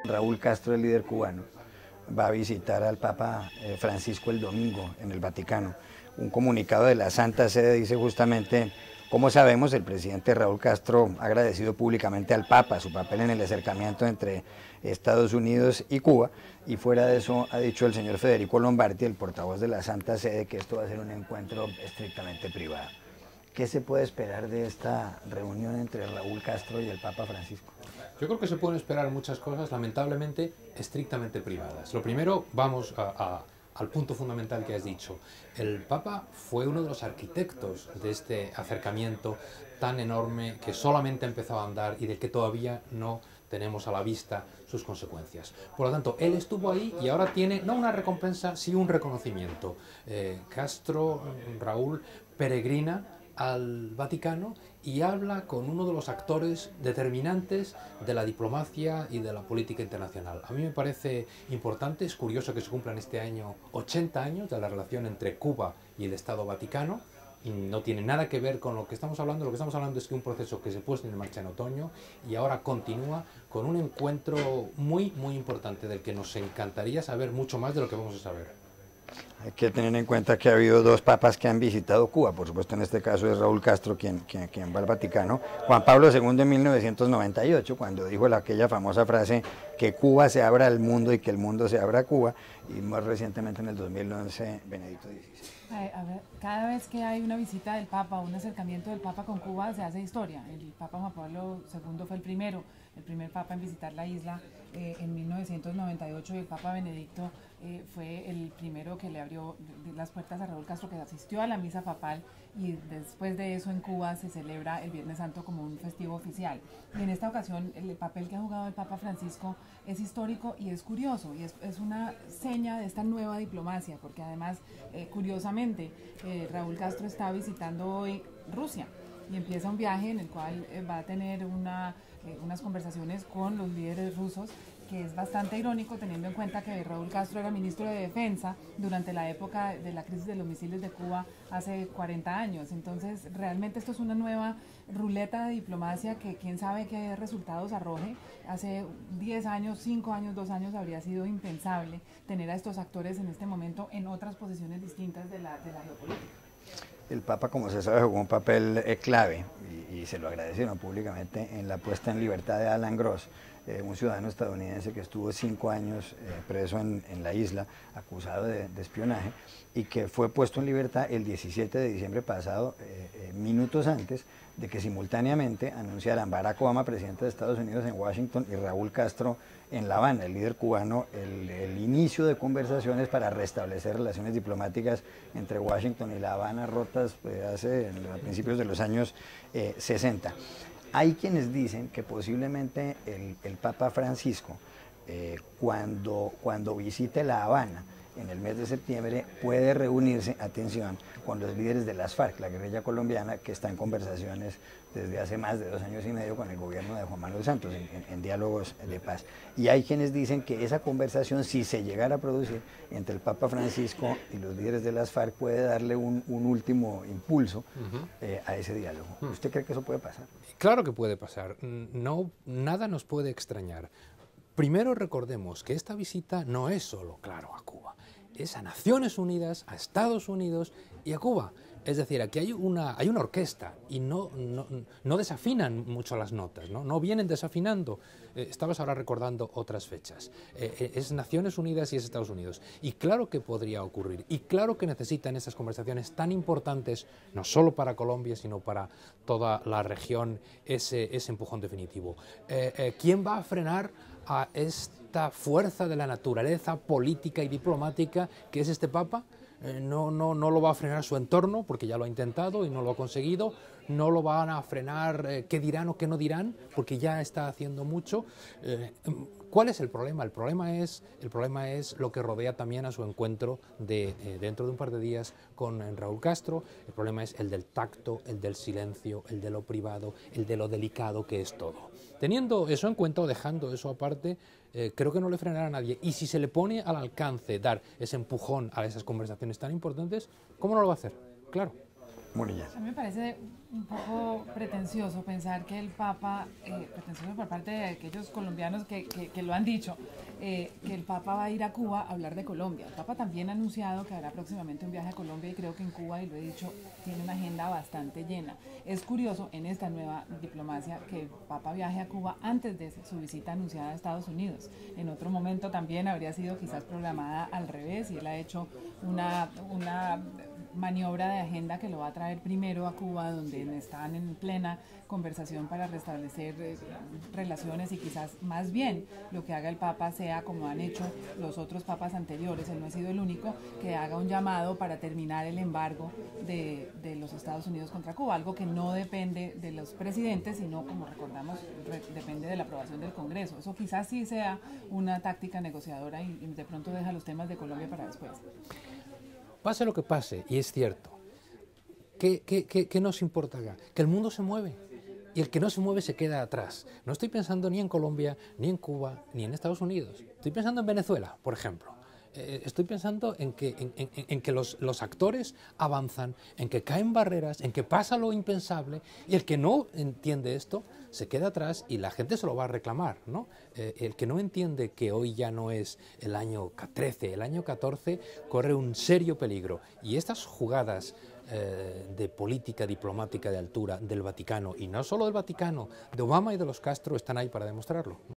Raúl Castro, el líder cubano, va a visitar al Papa Francisco el domingo en el Vaticano. Un comunicado de la Santa Sede dice justamente: como sabemos, el presidente Raúl Castro ha agradecido públicamente al Papa su papel en el acercamiento entre Estados Unidos y Cuba, y fuera de eso ha dicho el señor Federico Lombardi, el portavoz de la Santa Sede, que esto va a ser un encuentro estrictamente privado. ¿Qué se puede esperar de esta reunión entre Raúl Castro y el Papa Francisco? Yo creo que se pueden esperar muchas cosas, lamentablemente, estrictamente privadas. Lo primero, vamos al punto fundamental que has dicho. El Papa fue uno de los arquitectos de este acercamiento tan enorme que solamente empezó a andar y del que todavía no tenemos a la vista sus consecuencias. Por lo tanto, él estuvo ahí y ahora tiene no una recompensa, sí un reconocimiento. Castro, Raúl, peregrina al Vaticano y habla con uno de los actores determinantes de la diplomacia y de la política internacional. A mí me parece importante, es curioso que se cumplan este año 80 años de la relación entre Cuba y el Estado Vaticano, y no tiene nada que ver con lo que estamos hablando. Lo que estamos hablando es que un proceso que se puso en marcha en otoño y ahora continúa con un encuentro muy importante del que nos encantaría saber mucho más de lo que vamos a saber. Hay que tener en cuenta que ha habido dos papas que han visitado Cuba, por supuesto en este caso es Raúl Castro quien va al Vaticano. Juan Pablo II en 1998, cuando dijo aquella famosa frase que Cuba se abra al mundo y que el mundo se abra a Cuba, y más recientemente en el 2011 Benedicto XVI. A ver, cada vez que hay una visita del Papa, un acercamiento del Papa con Cuba, se hace historia. El Papa Juan Pablo II fue el primer Papa en visitar la isla en 1998, y el Papa Benedicto fue el primero que le abrió las puertas a Raúl Castro, que asistió a la misa papal, y después de eso en Cuba se celebra el Viernes Santo como un festivo oficial. Y en esta ocasión el papel que ha jugado el Papa Francisco es histórico y es curioso, y es una seña de esta nueva diplomacia, porque además, curiosamente, Raúl Castro está visitando hoy Rusia y empieza un viaje en el cual va a tener unas conversaciones con los líderes rusos, que es bastante irónico teniendo en cuenta que Raúl Castro era ministro de Defensa durante la época de la crisis de los misiles de Cuba hace 40 años. Entonces, realmente esto es una nueva ruleta de diplomacia que quién sabe qué resultados arroje. Hace 10 años, 5 años, 2 años habría sido impensable tener a estos actores en este momento en otras posiciones distintas de la geopolítica. El Papa, como se sabe, jugó un papel clave y se lo agradecieron públicamente en la puesta en libertad de Alan Gross, un ciudadano estadounidense que estuvo 5 años preso en la isla, acusado de espionaje, y que fue puesto en libertad el 17 de diciembre pasado, minutos antes de que simultáneamente anunciaran Barack Obama, presidente de Estados Unidos, en Washington, y Raúl Castro en La Habana, el líder cubano, el inicio de conversaciones para restablecer relaciones diplomáticas entre Washington y La Habana, rotas a principios de los años 60. Hay quienes dicen que posiblemente el Papa Francisco, cuando visite La Habana en el mes de septiembre, puede reunirse, atención, con los líderes de las FARC, la guerrilla colombiana, que está en conversaciones desde hace más de 2 años y medio con el gobierno de Juan Manuel Santos, en diálogos de paz. Y hay quienes dicen que esa conversación, si se llegara a producir entre el Papa Francisco y los líderes de las FARC, puede darle un último impulso a ese diálogo. ¿Usted cree que eso puede pasar? Claro que puede pasar. No, nada nos puede extrañar. Primero recordemos que esta visita no es solo, claro, a Cuba, es a Naciones Unidas, a Estados Unidos y a Cuba. Es decir, aquí hay una orquesta y no desafinan mucho las notas, no vienen desafinando. Estabas ahora recordando otras fechas. Es Naciones Unidas y es Estados Unidos. Y claro que podría ocurrir, y claro que necesitan esas conversaciones tan importantes, no solo para Colombia, sino para toda la región, ese empujón definitivo. ¿Quién va a frenar a esta fuerza de la naturaleza política y diplomática que es este Papa? No lo va a frenar su entorno, porque ya lo ha intentado y no lo ha conseguido. No lo van a frenar qué dirán o qué no dirán, porque ya está haciendo mucho. ¿Cuál es el problema? El problema es lo que rodea también a su encuentro dentro de un par de días con Raúl Castro. El problema es el del tacto, el del silencio, el de lo privado, el de lo delicado que es todo. Teniendo eso en cuenta o dejando eso aparte, creo que no le frenará a nadie. Y si se le pone al alcance dar ese empujón a esas conversaciones tan importantes, ¿cómo no lo va a hacer? Claro. Murillas. A mí me parece un poco pretencioso pensar que el Papa, pretencioso por parte de aquellos colombianos que lo han dicho, que el Papa va a ir a Cuba a hablar de Colombia. El Papa también ha anunciado que hará próximamente un viaje a Colombia y creo que en Cuba, y lo he dicho, tiene una agenda bastante llena. Es curioso en esta nueva diplomacia que el Papa viaje a Cuba antes de su visita anunciada a Estados Unidos. En otro momento también habría sido quizás programada al revés y él ha hecho una maniobra de agenda que lo va a traer primero a Cuba, donde están en plena conversación para restablecer relaciones y quizás más bien lo que haga el Papa sea como han hecho los otros papas anteriores, él no ha sido el único, que haga un llamado para terminar el embargo de los Estados Unidos contra Cuba, algo que no depende de los presidentes, sino, como recordamos, depende de la aprobación del Congreso. Eso quizás sí sea una táctica negociadora y de pronto deja los temas de Colombia para después. Pase lo que pase, y es cierto, ¿qué nos importa acá? Que el mundo se mueve, y el que no se mueve se queda atrás. No estoy pensando ni en Colombia, ni en Cuba, ni en Estados Unidos. Estoy pensando en Venezuela, por ejemplo. Estoy pensando en que los actores avanzan, en que caen barreras, en que pasa lo impensable, y el que no entiende esto se queda atrás y la gente se lo va a reclamar, ¿no? El que no entiende que hoy ya no es el año 13, el año 14 corre un serio peligro. Y estas jugadas de política diplomática de altura del Vaticano, y no solo del Vaticano, de Obama y de los Castro, están ahí para demostrarlo, ¿no?